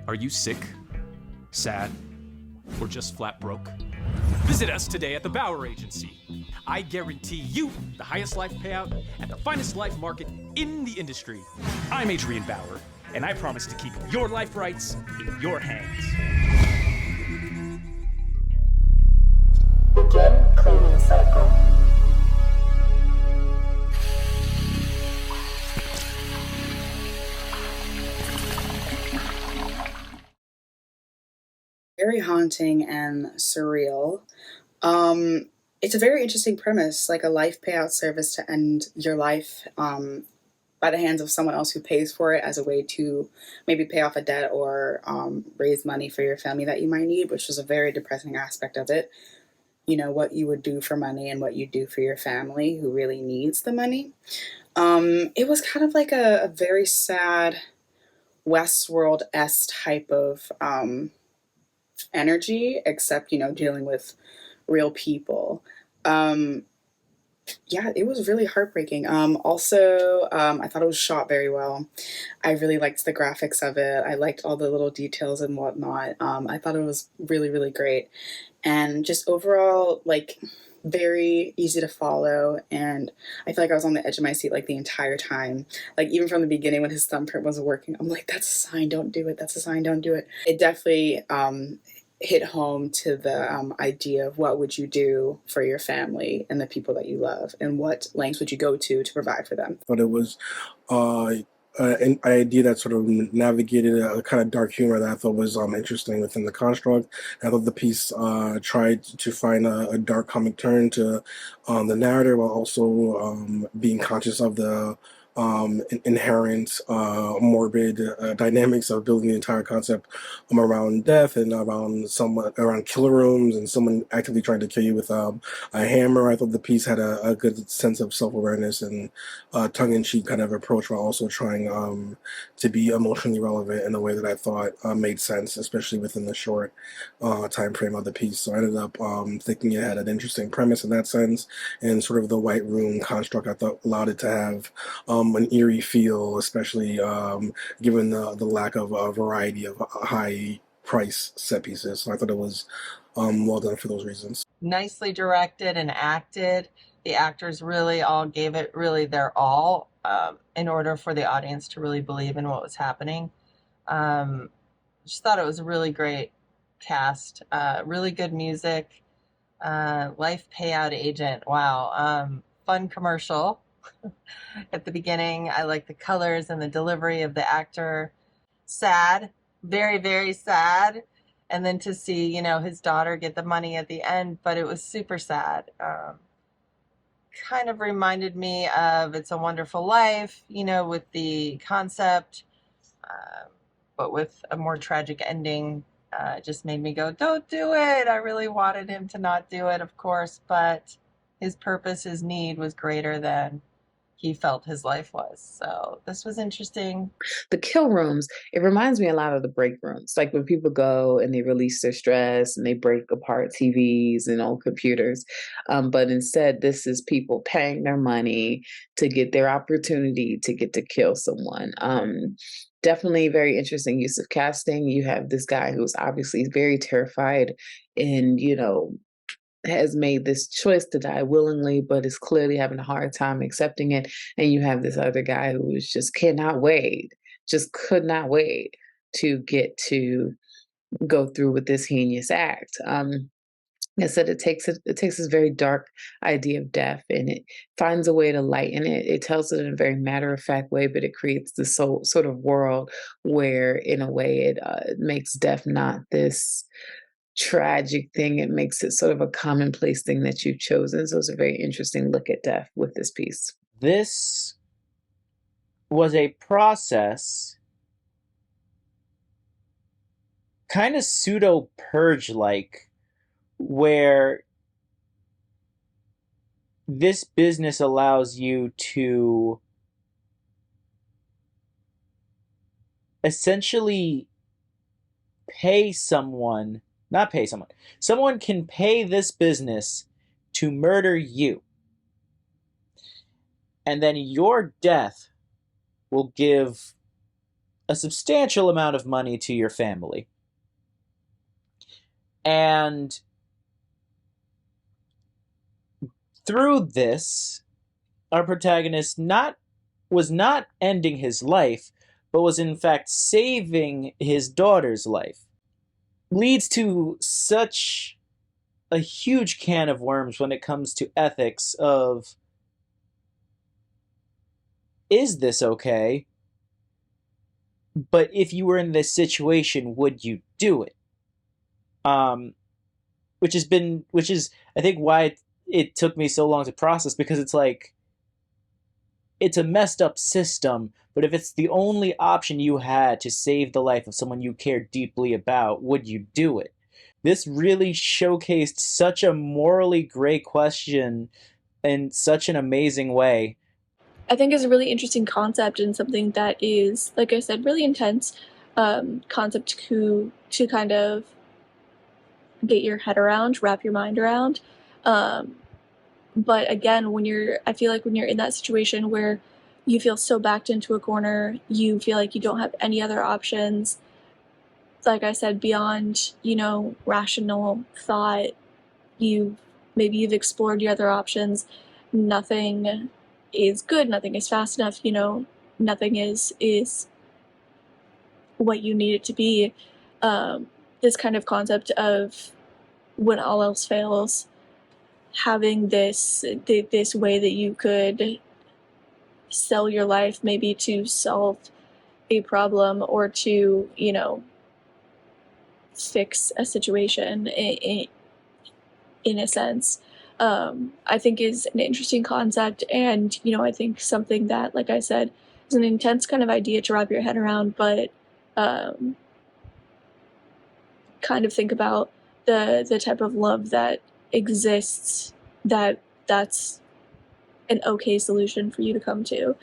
Are you sick, sad, or just flat broke? Visit us today at the Bauer Agency. I guarantee you the highest life payout at the finest life market in the industry. I'm Adrian Bauer, and I promise to keep your life rights in your hands. Begin cleaning cycle. Very haunting and surreal. It's a very interesting premise, like a life payout service to end your life by the hands of someone else who pays for it as a way to maybe pay off a debt or raise money for your family that you might need, which is a very depressing aspect of it. You know, what you would do for money and what you do for your family who really needs the money. It was kind of like a very sad Westworld-esque type of energy, except, you know, dealing with real people. Yeah, it was really heartbreaking. I thought it was shot very well. I really liked the graphics of it. I liked all the little details and whatnot. I thought it was really, really great. And just overall, like, very easy to follow. And I feel like I was on the edge of my seat like the entire time. Like, even from the beginning when his thumbprint wasn't working, I'm like, that's a sign, don't do it. That's a sign, don't do it. It definitely hit home to the idea of what would you do for your family and the people that you love, and what lengths would you go to provide for them. But it was an idea that sort of navigated a kind of dark humor that I thought was interesting within the construct. I thought the piece tried to find a dark comic turn to the narrative, while also being conscious of the inherent morbid dynamics of building the entire concept around death and around killer rooms and someone actively trying to kill you with a hammer. I thought the piece had a good sense of self-awareness and tongue-in-cheek kind of approach, while also trying to be emotionally relevant in a way that I thought made sense, especially within the short time frame of the piece. So I ended up thinking it had an interesting premise in that sense, and sort of the white room construct I thought allowed it to have an eerie feel, especially given the lack of variety of high price set pieces. So I thought it was well done for those reasons. Nicely directed and acted. The actors really all gave it really their all in order for the audience to really believe in what was happening. Just thought it was a really great cast, really good music, life payout agent. Wow. Fun commercial. At the beginning, I like the colors and the delivery of the actor. Sad, very, very sad. And then to see, you know, his daughter get the money at the end, but it was super sad. Kind of reminded me of It's a Wonderful Life, you know, with the concept, but with a more tragic ending. Just made me go, don't do it. I really wanted him to not do it, of course, but his purpose, his need was greater than he felt his life was. So this was interesting. The kill rooms, it reminds me a lot of the break rooms. Like when people go and they release their stress and they break apart TVs and old computers. But instead, this is people paying their money to get their opportunity to get to kill someone. Definitely very interesting use of casting. You have this guy who's obviously very terrified and, you know, has made this choice to die willingly, but is clearly having a hard time accepting it. And you have this other guy who is just could not wait to get to go through with this heinous act. I said it takes this very dark idea of death and it finds a way to lighten it. It tells it in a very matter-of-fact way, but it creates this sort of world where, in a way, it makes death not this tragic thing. It makes it sort of a commonplace thing that you've chosen. So it's a very interesting look at death with this piece. This was a process, kind of pseudo purge-like, where this business allows you to essentially someone can pay this business to murder you, and then your death will give a substantial amount of money to your family. And through this, our protagonist was not ending his life, but was in fact saving his daughter's life. Leads to such a huge can of worms when it comes to ethics of, is this okay? But if you were in this situation, would you do it? Which is I think why it took me so long to process, because it's like, it's a messed up system, but if it's the only option you had to save the life of someone you care deeply about, would you do it? This really showcased such a morally gray question in such an amazing way. I think is a really interesting concept, and something that is, like I said, really intense concept to kind of get your head around, wrap your mind around. But again, I feel like when you're in that situation where you feel so backed into a corner, you feel like you don't have any other options, like I said, beyond, rational thought, maybe you've explored your other options, nothing is good, nothing is fast enough, nothing is what you need it to be. This kind of concept of, when all else fails, having this way that you could sell your life, maybe to solve a problem or to, fix a situation in a sense, I think is an interesting concept. And, I think something that, like I said, is an intense kind of idea to wrap your head around, but kind of think about the type of love that exists, that's an okay solution for you to come to.